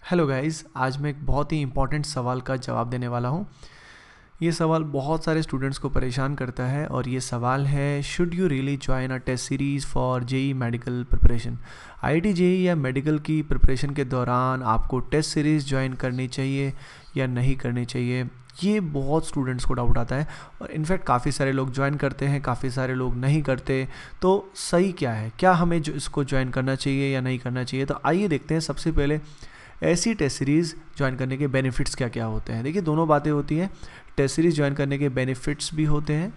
Hello guys, आज मैं एक बहुत ही इंपॉर्टेंट सवाल का जवाब देने वाला हूँ। ये सवाल बहुत सारे स्टूडेंट्स को परेशान करता है और ये सवाल है, should you really join a test series for JEE medical preparation. IIT JEE या मेडिकल की प्रिपरेशन के दौरान आपको टेस्ट सीरीज़ ज्वाइन करनी चाहिए या नहीं करनी चाहिए। ये बहुत स्टूडेंट्स को डाउट आता है और इनफैक्ट काफ़ी सारे लोग ज्वाइन करते हैं, काफ़ी सारे लोग नहीं करते। तो सही क्या है, क्या हमें जो इसको ज्वाइन करना चाहिए या नहीं करना चाहिए। तो आइए देखते हैं सबसे पहले ऐसी टेस्ट सीरीज़ ज्वाइन करने के बेनिफिट्स क्या क्या होते हैं। देखिए, दोनों बातें होती हैं। टेस्ट सीरीज़ ज्वाइन करने के बेनिफिट्स भी होते हैं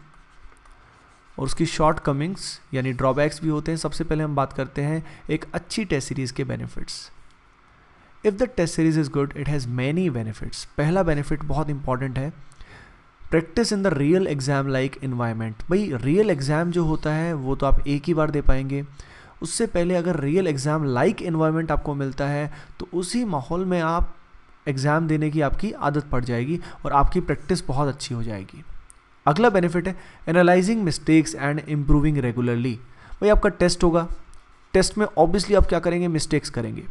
और उसकी शॉर्ट कमिंग्स यानी ड्रॉबैक्स भी होते हैं। सबसे पहले हम बात करते हैं एक अच्छी टेस्ट सीरीज़ के benefits. If the test series is good, it has many benefits. पहला बेनिफिट बहुत इंपॉर्टेंट है, practice in the real exam like environment. भाई, रियल एग्ज़ाम जो होता है वो तो आप एक ही बार दे पाएंगे। उससे पहले अगर रियल एग्ज़ाम लाइक इन्वायरमेंट आपको मिलता है तो उसी माहौल में आप एग्ज़ाम देने की आपकी आदत पड़ जाएगी और आपकी प्रैक्टिस बहुत अच्छी हो जाएगी। अगला बेनिफिट है analysing mistakes and improving regularly. भाई, आपका टेस्ट होगा, टेस्ट में ऑब्वियसली आप क्या करेंगे, मिस्टेक्स करेंगे।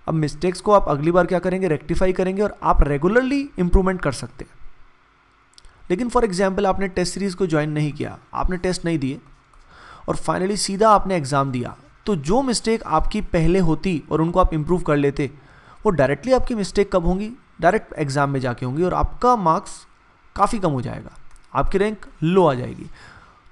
अब मिस्टेक्स को आप अगली बार क्या करेंगे, रेक्टिफाई करेंगे और आप रेगुलरली इंप्रूवमेंट कर सकते हैं। लेकिन फॉर एग्जाम्पल आपने टेस्ट सीरीज़ को ज्वाइन नहीं किया, आपने टेस्ट नहीं दिए और फाइनली सीधा आपने एग्ज़ाम दिया, तो जो मिस्टेक आपकी पहले होती और उनको आप इम्प्रूव कर लेते, वो डायरेक्टली आपकी मिस्टेक कब होंगी, डायरेक्ट एग्ज़ाम में जाके होंगी और आपका मार्क्स काफ़ी कम हो जाएगा, आपकी रैंक लो आ जाएगी।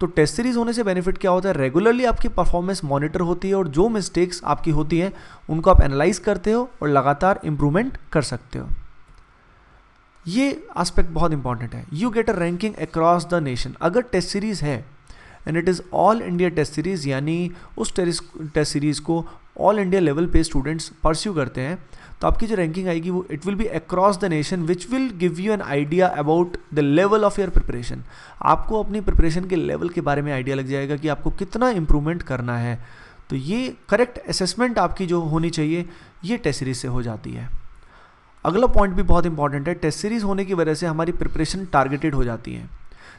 तो टेस्ट सीरीज़ होने से बेनिफिट क्या होता है, रेगुलरली आपकी परफॉर्मेंस मॉनिटर होती है और जो मिस्टेक्स आपकी होती हैं उनको आप एनालाइज करते हो और लगातार इंप्रूवमेंट कर सकते हो। ये एस्पेक्ट बहुत इंपॉर्टेंट है। You get a ranking across the nation. अगर टेस्ट सीरीज़ है and it is all India test series, यानी उस टेस्ट सीरीज़ को ऑल इंडिया लेवल पे स्टूडेंट्स परस्यू करते हैं, तो आपकी जो रैंकिंग आएगी वो it will be across the nation, which will give you an idea about the level of your preparation. आपको अपनी प्रिपरेशन के लेवल के बारे में आइडिया लग जाएगा कि आपको कितना इंप्रूवमेंट करना है। तो ये करेक्ट असेसमेंट आपकी जो होनी चाहिए, ये टेस्ट सीरीज़ से हो जाती है। अगला पॉइंट भी बहुत इंपॉर्टेंट है, टेस्ट सीरीज़ होने की वजह से हमारी प्रिपरेशन टारगेटेड हो जाती है।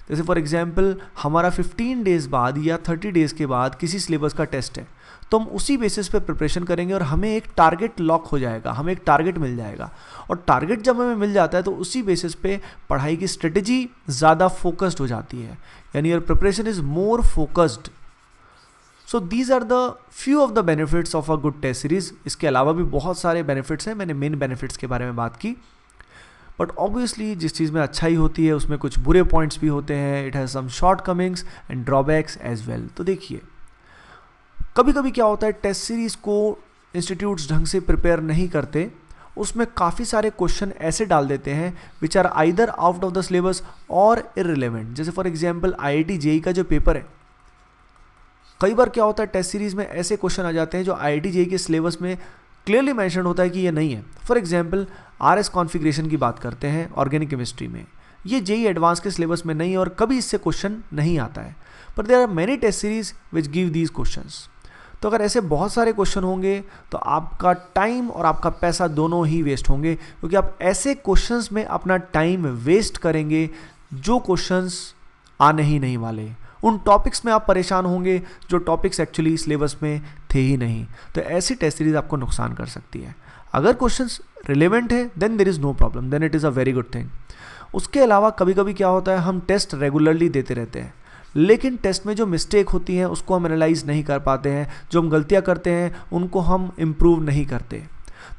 जैसे फॉर एग्जांपल हमारा 15 डेज़ बाद या 30 डेज़ के बाद किसी सिलेबस का टेस्ट है, तो हम उसी बेसिस पे प्रिपरेशन करेंगे और हमें एक टारगेट लॉक हो जाएगा, हमें एक टारगेट मिल जाएगा। और टारगेट जब हमें मिल जाता है तो उसी बेसिस पे पढ़ाई की स्ट्रेटजी ज़्यादा फोकस्ड हो जाती है, यानी your preparation is more focused. So these are the few of the benefits of a good test series. इसके अलावा भी बहुत सारे बेनिफिट्स हैं, मैंने मेन बेनिफिट्स के बारे में बात की। बट ऑब्वियसली जिस चीज़ में अच्छाई होती है उसमें कुछ बुरे पॉइंट्स भी होते हैं। It has some shortcomings and drawbacks as well. तो देखिए, कभी कभी क्या होता है, टेस्ट सीरीज़ को इंस्टीट्यूट्स ढंग से प्रिपेयर नहीं करते, उसमें काफ़ी सारे क्वेश्चन ऐसे डाल देते हैं which are either out of the syllabus और इररिलेवेंट। जैसे फॉर एग्जांपल आईआईटी जेई का जो पेपर है, कई बार क्या होता है टेस्ट सीरीज़ में ऐसे क्वेश्चन आ जाते हैं जो आईआईटी जेई के सिलेबस में क्लियरली मेंशन होता है कि ये नहीं है। फॉर एग्जांपल आरएस कॉन्फ़िगरेशन की बात करते हैं ऑर्गेनिक केमिस्ट्री में, ये जेई एडवांस के सिलेबस में नहीं है और कभी इससे क्वेश्चन नहीं आता है। पर there are many test series which give these questions. तो अगर ऐसे बहुत सारे क्वेश्चन होंगे तो आपका टाइम और आपका पैसा दोनों ही वेस्ट होंगे, क्योंकि आप ऐसे क्वेश्चंस में अपना टाइम वेस्ट करेंगे जो क्वेश्चंस आने ही नहीं वाले। उन टॉपिक्स में आप परेशान होंगे जो टॉपिक्स एक्चुअली सिलेबस में थे ही नहीं। तो ऐसी टेस्ट सीरीज आपको नुकसान कर सकती है। अगर क्वेश्चंस रिलेवेंट है then there is no problem, then it is a very good thing. उसके अलावा कभी कभी क्या होता है, हम टेस्ट रेगुलरली देते रहते हैं, लेकिन टेस्ट में जो मिस्टेक होती हैं उसको हम एनालाइज नहीं कर पाते हैं, जो हम गलतियां करते हैं उनको हम इम्प्रूव नहीं करते।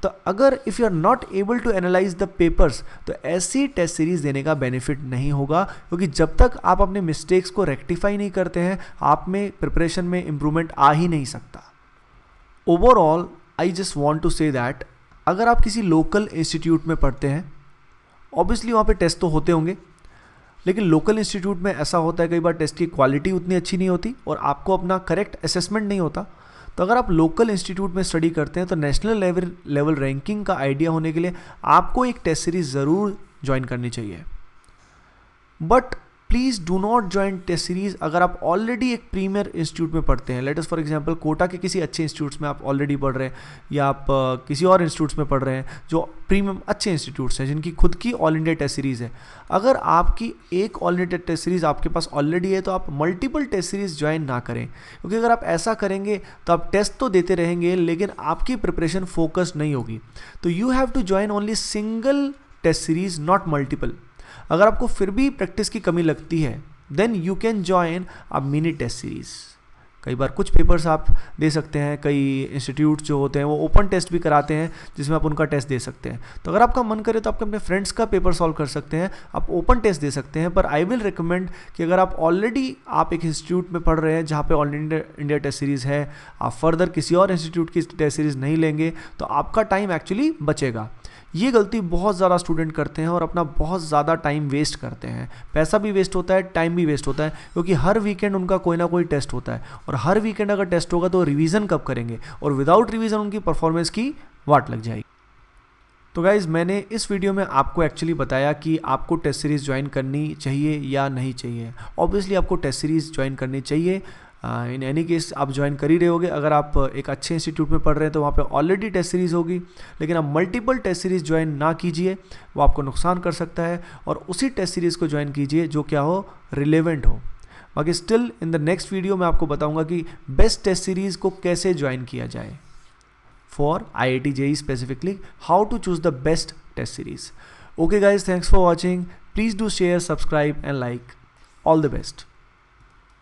तो अगर if you are not able to analyse the papers, तो ऐसी टेस्ट सीरीज देने का बेनिफिट नहीं होगा, क्योंकि जब तक आप अपने मिस्टेक्स को रेक्टिफाई नहीं करते हैं, आप में प्रिपरेशन में इम्प्रूवमेंट आ ही नहीं सकता। Overall I just want to say that अगर आप किसी लोकल इंस्टीट्यूट में पढ़ते हैं, ऑब्वियसली वहाँ पे टेस्ट तो होते होंगे, लेकिन लोकल इंस्टीट्यूट में ऐसा होता है कई बार टेस्ट की क्वालिटी उतनी अच्छी नहीं होती और आपको अपना करेक्ट असेसमेंट नहीं होता। तो अगर आप लोकल इंस्टीट्यूट में स्टडी करते हैं तो नेशनल लेवल रैंकिंग का आइडिया होने के लिए आपको एक टेस्ट सीरीज ज़रूर ज्वाइन करनी चाहिए। But please do not join test series अगर आप ऑलरेडी एक प्रीमियर इंस्टीट्यूट में पढ़ते हैं। Let us for example Kota के किसी अच्छे इंस्टीट्यूट्स में आप ऑलरेडी पढ़ रहे हैं, या आप किसी और इंस्टीट्यूट्स में पढ़ रहे हैं जो प्रीमियम अच्छे इंस्टीट्यूट्स हैं जिनकी खुद की ऑल इंडिया टेस्ट सीरीज़ है। अगर आपकी एक ऑल इंडिया टेस्ट सीरीज़ आपके पास ऑलरेडी है तो आप मल्टीपल टेस्ट सीरीज़ ज्वाइन ना करें, क्योंकि अगर आप ऐसा करेंगे तो आप टेस्ट तो देते रहेंगे लेकिन आपकी प्रिपरेशन फोकस नहीं होगी। तो you have to join only single test series, not multiple. अगर आपको फिर भी प्रैक्टिस की कमी लगती है then you can join a mini test series. कई बार कुछ पेपर्स आप दे सकते हैं, कई इंस्टीट्यूट जो होते हैं वो ओपन टेस्ट भी कराते हैं जिसमें आप उनका टेस्ट दे सकते हैं। तो अगर आपका मन करे तो आप अपने फ्रेंड्स का पेपर सॉल्व कर सकते हैं, आप ओपन टेस्ट दे सकते हैं। पर आई विल रिकमेंड कि अगर आप ऑलरेडी आप एक इंस्टीट्यूट में पढ़ रहे हैं जहाँ पे ऑल इंडिया टेस्ट सीरीज़ है, आप फर्दर किसी और इंस्टीट्यूट की टेस्ट सीरीज़ नहीं लेंगे तो आपका टाइम एक्चुअली बचेगा। ये गलती बहुत ज़्यादा स्टूडेंट करते हैं और अपना बहुत ज़्यादा टाइम वेस्ट करते हैं। पैसा भी वेस्ट होता है, टाइम भी वेस्ट होता है, क्योंकि हर वीकेंड उनका कोई ना कोई टेस्ट होता है और हर वीकेंड अगर टेस्ट होगा तो रिवीजन कब करेंगे, और विदाउट रिवीजन उनकी परफॉर्मेंस की वाट लग जाएगी। तो गाइज़ मैंने इस वीडियो में आपको एक्चुअली बताया कि आपको टेस्ट सीरीज़ ज्वाइन करनी चाहिए या नहीं चाहिए। ऑब्वियसली आपको टेस्ट सीरीज़ ज्वाइन करनी चाहिए। इन एनी केस आप ज्वाइन कर ही रहे होगे। अगर आप एक अच्छे इंस्टीट्यूट में पढ़ रहे हैं तो वहाँ पे ऑलरेडी टेस्ट सीरीज़ होगी, लेकिन आप मल्टीपल टेस्ट सीरीज़ ज्वाइन ना कीजिए, वो आपको नुकसान कर सकता है। और उसी टेस्ट सीरीज़ को ज्वाइन कीजिए जो क्या हो, रिलेवेंट हो। बाकी still in the next video मैं आपको बताऊँगा कि बेस्ट टेस्ट सीरीज़ को कैसे ज्वाइन किया जाए for IIT JEE specifically, how to choose the best test series. Okay guys, thanks for watching. Please do share, subscribe and like. All the best.